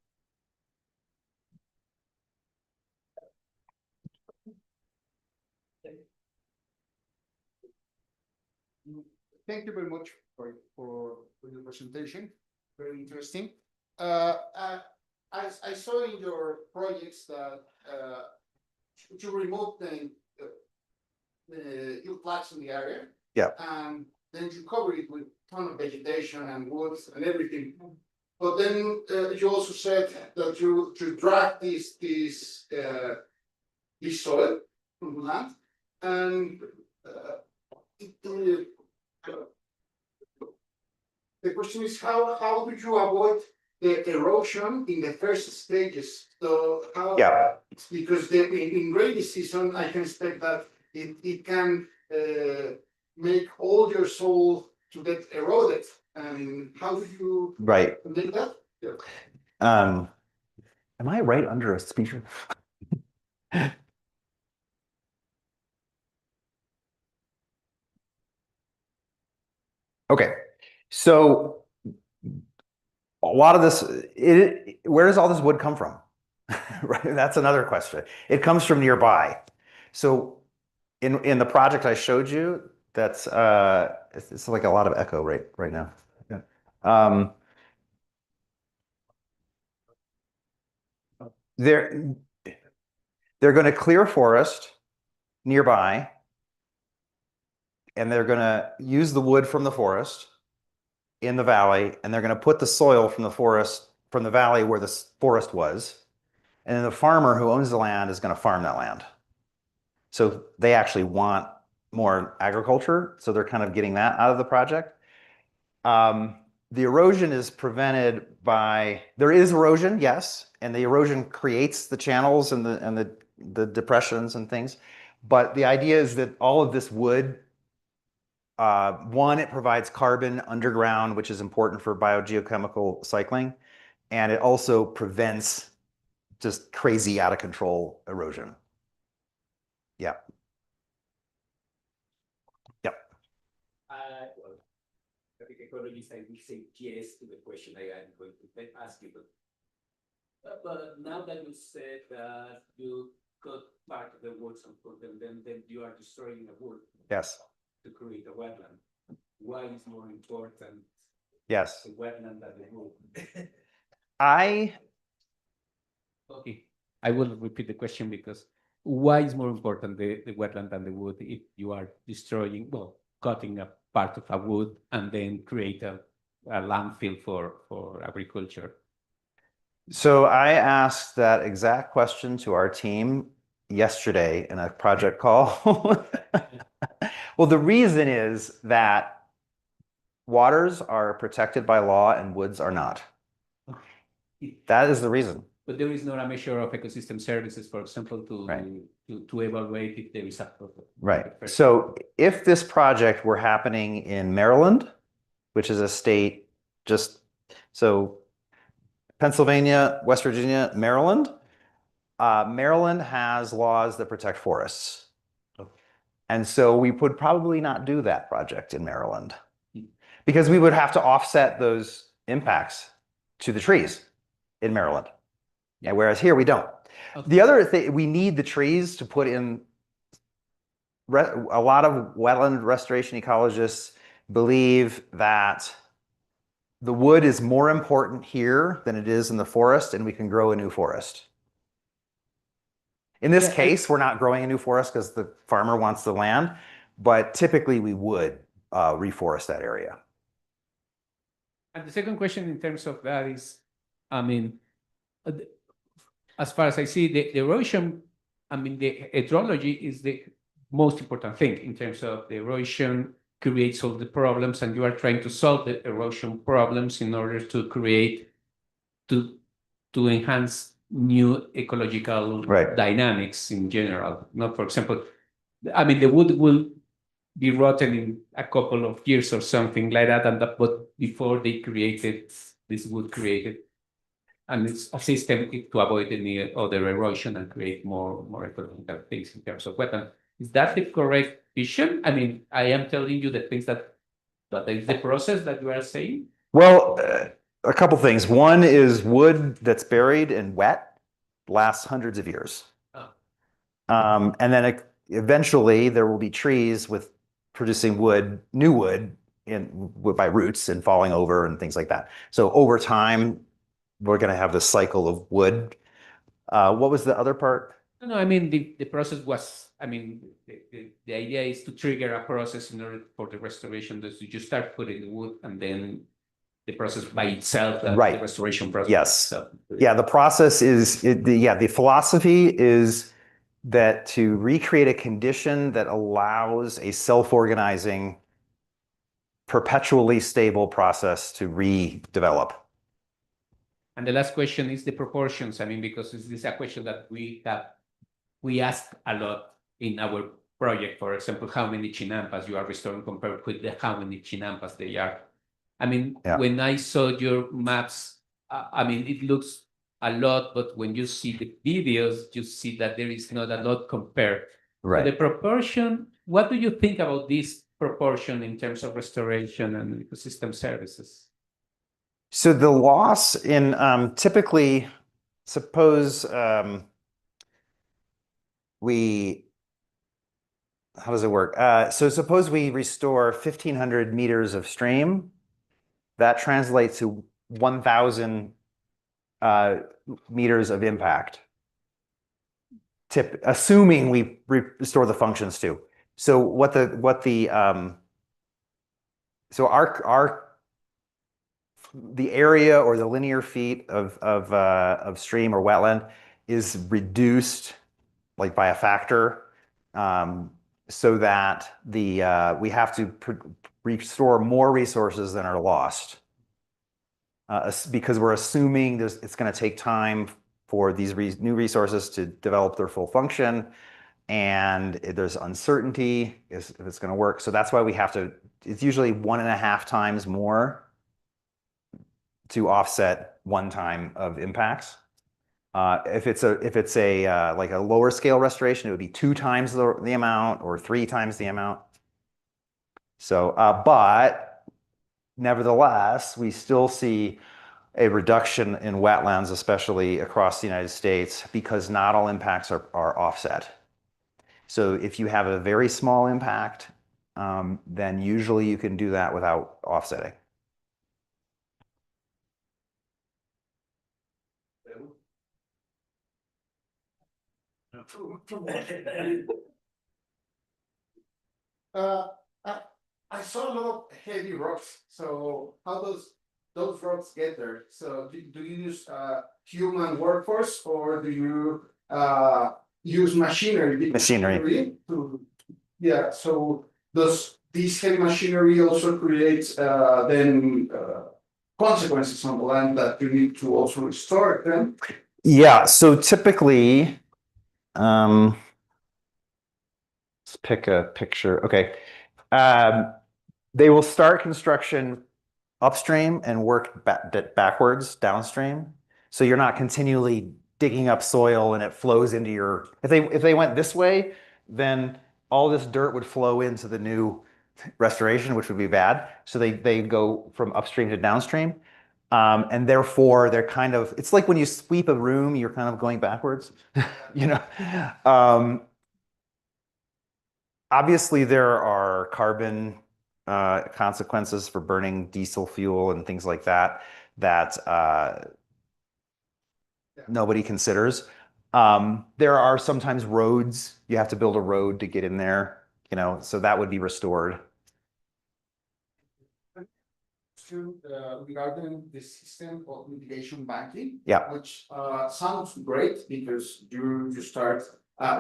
Thank you very much for your presentation. Very interesting. I saw in your projects that you remove you flax in the area. Yeah. And then you cover it with ton of vegetation and woods and everything. But then you also said that you drag this soil from the land, and the question is how do you avoid the erosion in the first stages? So how? Yeah. Because in rainy season, I can expect that it can make all your soil to get eroded. And how do you Right. make that? Yeah. Am I right under a speaker? Okay, so a lot of this, where does all this wood come from? Right, that's another question. It comes from nearby. So in the project I showed you, that's it's like a lot of echo right now. Yeah. They're going to clear forest nearby, and they're going to use the wood from the forest in the valley, and they're going to put the soil from the forest, from the valley where the forest was, and then the farmer who owns the land is going to farm that land. So they actually want more agriculture, so they're kind of getting that out of the project. The erosion is prevented by, there is erosion, yes, and the erosion creates the channels and the depressions and things. But the idea is that all of this wood, one, it provides carbon underground, which is important for biogeochemical cycling, and it also prevents just crazy out of control erosion. Yeah. Yep. Well, I think ecologist, I will say yes to the question I am going to ask you. But now that you said that you got part of the woods and put them, then you are destroying a wood. Yes. To create a wetland. Why is more important? Yes. The wetland than the wood? Okay, I will repeat the question because why is more important the wetland than the wood if you are destroying, well, cutting a part of a wood and then create a landfill for agriculture? So I asked that exact question to our team yesterday in a project call. Well, the reason is that waters are protected by law and woods are not. That is the reason. But there is not a measure of ecosystem services, for example, Right. to evaluate if there is a problem. Right. So if this project were happening in Maryland, which is a state just so Pennsylvania, West Virginia, Maryland, Maryland has laws that protect forests. And so we would probably not do that project in Maryland because we would have to offset those impacts to the trees in Maryland. Yeah, whereas here we don't. Okay. The other thing, we need the trees to put in, a lot of wetland restoration ecologists believe that the wood is more important here than it is in the forest, and we can grow a new forest. In this case, we're not growing a new forest because the farmer wants the land, but typically we would reforest that area. And the second question in terms of that is, I mean, as far as I see, the erosion, I mean, the hydrology is the most important thing in terms of the erosion creates all the problems, and you are trying to solve the erosion problems in order to create, to enhance new ecological dynamics in general. Not, for example, I mean, the wood will be rotten in a couple of years or something like that, and but before they created this wood created, and it's a system to avoid any other erosion and create more ecological things in terms of wetland. Is that the correct vision? I mean, I am telling you the things that is the process that you are saying. Well, a couple things. One is wood that's buried and wet lasts hundreds of years. Oh. And then eventually there will be trees with producing wood, new wood by roots and falling over and things like that. So over time, we're going to have this cycle of wood. What was the other part? No, I mean, the process was, I mean, the idea is to trigger a process in order for the restoration, that you start putting the wood and then the process by itself, the Right. restoration process. Yes. So, Yeah, the process is, the philosophy is that to recreate a condition that allows a self-organizing, perpetually stable process to redevelop. And the last question is the proportions. I mean, because this is a question that we ask a lot in our project. For example, how many chinampas you are restoring compared with how many chinampas they are. I mean, Yeah. when I saw your maps, I mean, it looks a lot, but when you see the videos, you see that there is not a lot compared. Right. So the proportion, what do you think about this proportion in terms of restoration and ecosystem services? So the loss in typically, suppose how does it work? So suppose we restore 1,500 meters of stream. That translates to 1,000 meters of impact. Assuming we restore the functions too. So the area or the linear feet of stream or wetland is reduced like by a factor, so that we have to restore more resources than are lost, because we're assuming it's going to take time for these new resources to develop their full function, and there's uncertainty if it's going to work. So that's why we have to. It's usually 1.5 times more to offset 1 time of impacts. If it's like a lower scale restoration, it would be 2 times the amount or 3 times the amount. So, but nevertheless, we still see a reduction in wetlands, especially across the United States, because not all impacts are offset. So if you have a very small impact, then usually you can do that without offsetting. Uh, I saw a lot of heavy rocks. So how does those rocks get there? So do you use human workforce, or do you use machinery? Big Machinery. Yeah. So does this heavy machinery also create then consequences on the land that you need to also restore them? Yeah. So typically, let's pick a picture. Okay. They will start construction upstream and work backwards downstream. So you're not continually digging up soil and it flows into your. If they went this way, then all this dirt would flow into the new restoration, which would be bad. So they go from upstream to downstream. And therefore, they're kind of. It's like when you sweep a room, you're kind of going backwards. You know. Obviously, there are carbon consequences for burning diesel fuel and things like that nobody considers. There are sometimes roads. You have to build a road to get in there, so that would be restored. Regarding the system of mitigation banking, Yeah. which sounds great because you start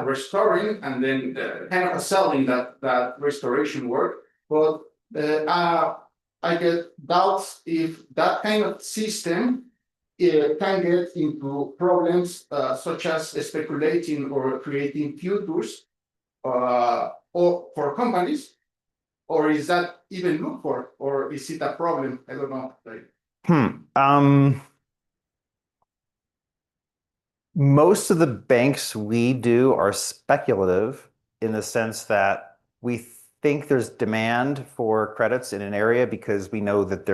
restoring and then kind of selling that restoration work. But I get doubts if that kind of system can get into problems such as speculating or creating futures or for companies. Or is that even looked for, or is it a problem? I don't know. Most of the banks we do are speculative in the sense that we think there's demand for credits in an area because we know that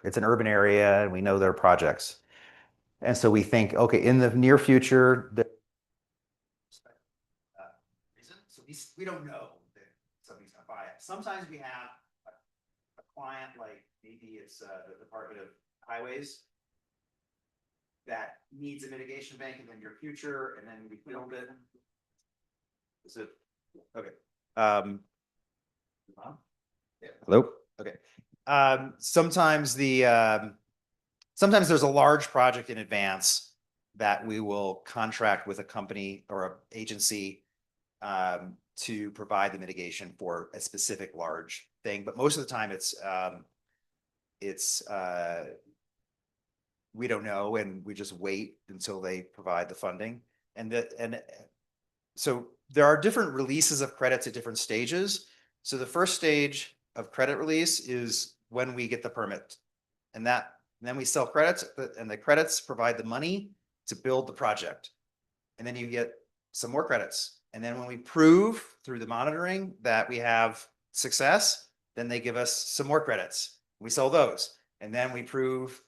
it's an urban area and we know there are projects. And so we think, okay, in the near future, so we don't know that somebody's going to buy it. Sometimes we have a client, like maybe it's the Department of Highways, that needs a mitigation bank in the near future, and then we build it. Is it? Okay. Hello? Okay. Sometimes sometimes there's a large project in advance that we will contract with a company or a agency to provide the mitigation for a specific large thing, but most of the time it's we don't know, and we just wait until they provide the funding. And so there are different releases of credits at different stages. So the first stage of credit release is when we get the permit, and then we sell credits, and the credits provide the money to build the project. And then you get some more credits. And then when we prove through the monitoring that we have success, then they give us some more credits. We sell those. And then we prove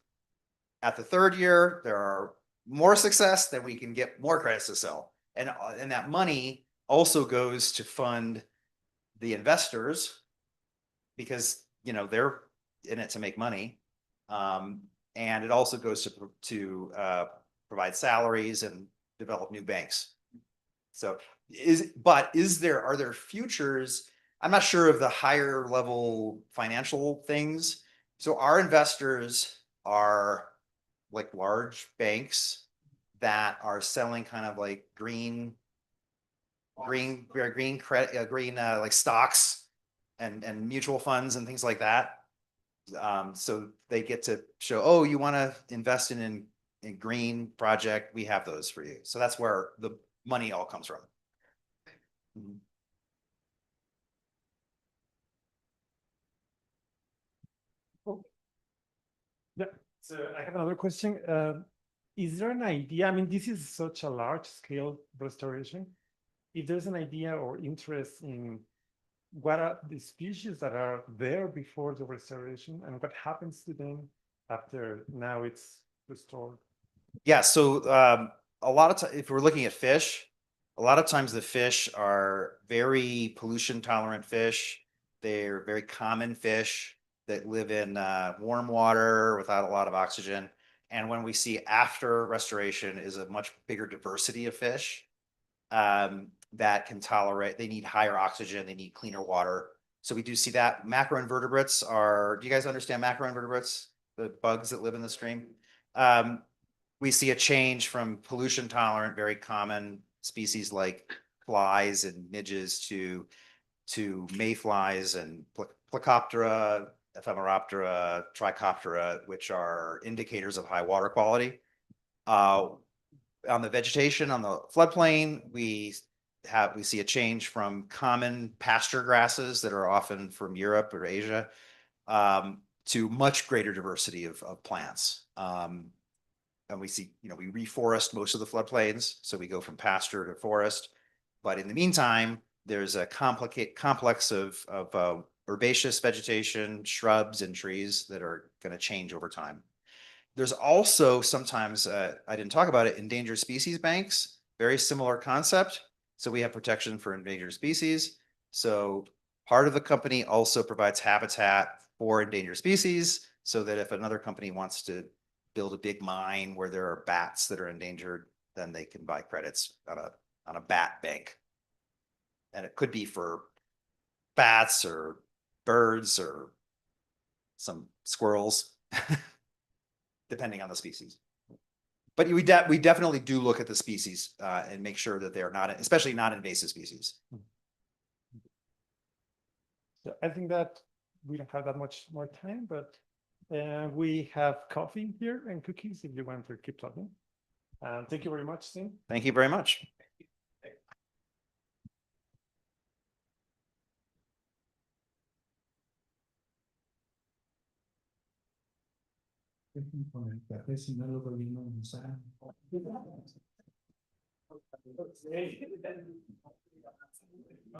at the third year, there are more success, then we can get more credits to sell. And that money also goes to fund the investors because, you know, they're in it to make money. And it also goes to provide salaries and develop new banks. So are there futures? I'm not sure of the higher level financial things. So our investors are like large banks that are selling kind of like green credit, like stocks and mutual funds and things like that. So they get to show, oh, you want to invest in green project, we have those for you. So that's where the money all comes from. Mhm. Yeah. So I have another question. Is there an idea? I mean, this is such a large scale restoration. If there's an idea or interest in what are the species that are there before the restoration and what happens to them after now it's restored? Yeah, so a lot of times, if we're looking at fish, a lot of times the fish are very pollution tolerant fish. They're very common fish that live in warm water without a lot of oxygen. And when we see after restoration is a much bigger diversity of fish that can tolerate, they need higher oxygen, they need cleaner water. So we do see that. Macroinvertebrates do you guys understand macroinvertebrates? The bugs that live in the stream? We see a change from pollution tolerant, very common species like flies and midges to mayflies and Plecoptera, Ephemeroptera, Trichoptera, which are indicators of high water quality. On the vegetation, on the floodplain, we see a change from common pasture grasses that are often from Europe or Asia to much greater diversity of plants. And we see, you know, we reforest most of the floodplains, so we go from pasture to forest. But in the meantime, there's a complex of herbaceous vegetation, shrubs, and trees that are going to change over time. There's also sometimes, I didn't talk about it, endangered species banks, very similar concept. So we have protection for endangered species. So part of the company also provides habitat for endangered species so that if another company wants to build a big mine where there are bats that are endangered, then they can buy credits on a bat bank. And it could be for bats or birds or some squirrels, depending on the species. But we definitely do look at the species and make sure that they're not, especially not invasive species. So I think that we don't have that much more time, but we have coffee here and cookies if you want to keep talking. Thank you very much, Tim. Thank you very much. Con el café, si no lo volvimos a usar.